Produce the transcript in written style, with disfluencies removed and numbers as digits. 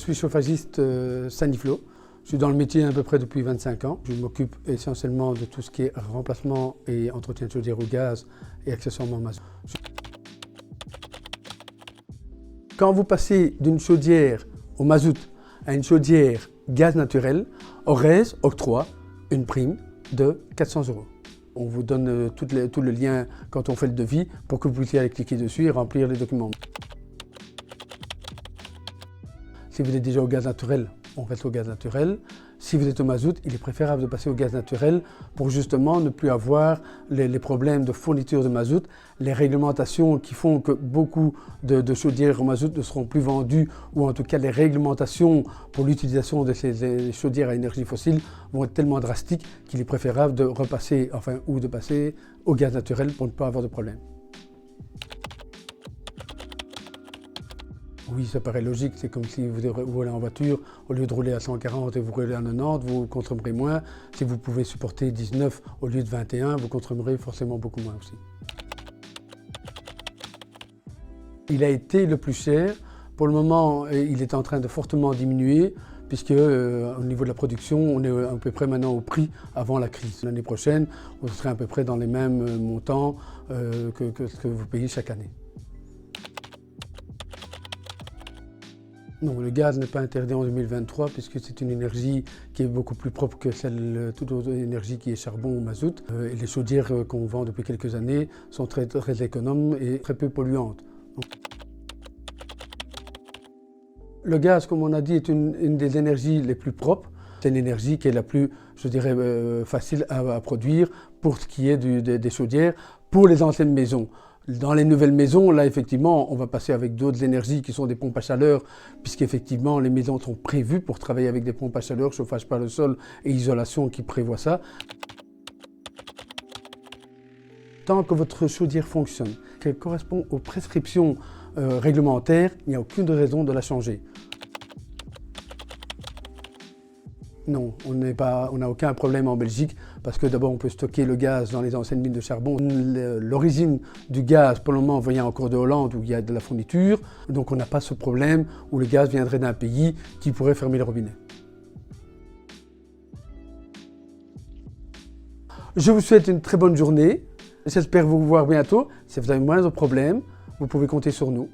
suis chauffagiste Saniflo. Je suis dans le métier à peu près depuis 25 ans. Je m'occupe essentiellement de tout ce qui est remplacement et entretien de chaudière au gaz et accessoirement mazout. Quand vous passez d'une chaudière au mazout à une chaudière gaz naturel, Orez octroie une prime de 400 €. On vous donne tout le lien quand on fait le devis pour que vous puissiez aller cliquer dessus et remplir les documents. Si vous êtes déjà au gaz naturel, on reste au gaz naturel. Si vous êtes au mazout, il est préférable de passer au gaz naturel pour justement ne plus avoir les problèmes de fourniture de mazout, les réglementations qui font que beaucoup de chaudières au mazout ne seront plus vendues, ou en tout cas les réglementations pour l'utilisation de ces chaudières à énergie fossile vont être tellement drastiques qu'il est préférable de repasser, ou de passer au gaz naturel pour ne pas avoir de problème. Oui, ça paraît logique, c'est comme si vous roulez en voiture, au lieu de rouler à 140 et vous roulez à 90, vous consommerez moins. Si vous pouvez supporter 19 au lieu de 21, vous consommerez forcément beaucoup moins aussi. Il a été le plus cher. Pour le moment, il est en train de fortement diminuer, puisque au niveau de la production, on est à peu près maintenant au prix avant la crise. L'année prochaine, on serait à peu près dans les mêmes montants que ce que vous payez chaque année. Non, le gaz n'est pas interdit en 2023 puisque c'est une énergie qui est beaucoup plus propre que toute autre énergie qui est charbon ou mazout. Et les chaudières qu'on vend depuis quelques années sont très économes et très peu polluantes. Le gaz, comme on a dit, est une des énergies les plus propres. C'est une énergie qui est la plus, je dirais, facile à produire pour ce qui est des chaudières pour les anciennes maisons. Dans les nouvelles maisons, là, effectivement, on va passer avec d'autres énergies qui sont des pompes à chaleur, puisqu'effectivement, les maisons sont prévues pour travailler avec des pompes à chaleur, chauffage par le sol et isolation qui prévoient ça. Tant que votre chaudière fonctionne, qu'elle correspond aux prescriptions réglementaires, il n'y a aucune raison de la changer. Non, on n'a aucun problème en Belgique parce que d'abord on peut stocker le gaz dans les anciennes mines de charbon. L'origine du gaz pour le moment vient encore de Hollande où il y a de la fourniture, donc on n'a pas ce problème où le gaz viendrait d'un pays qui pourrait fermer le robinet. Je vous souhaite une très bonne journée, j'espère vous voir bientôt. Si vous avez moins de problèmes, vous pouvez compter sur nous.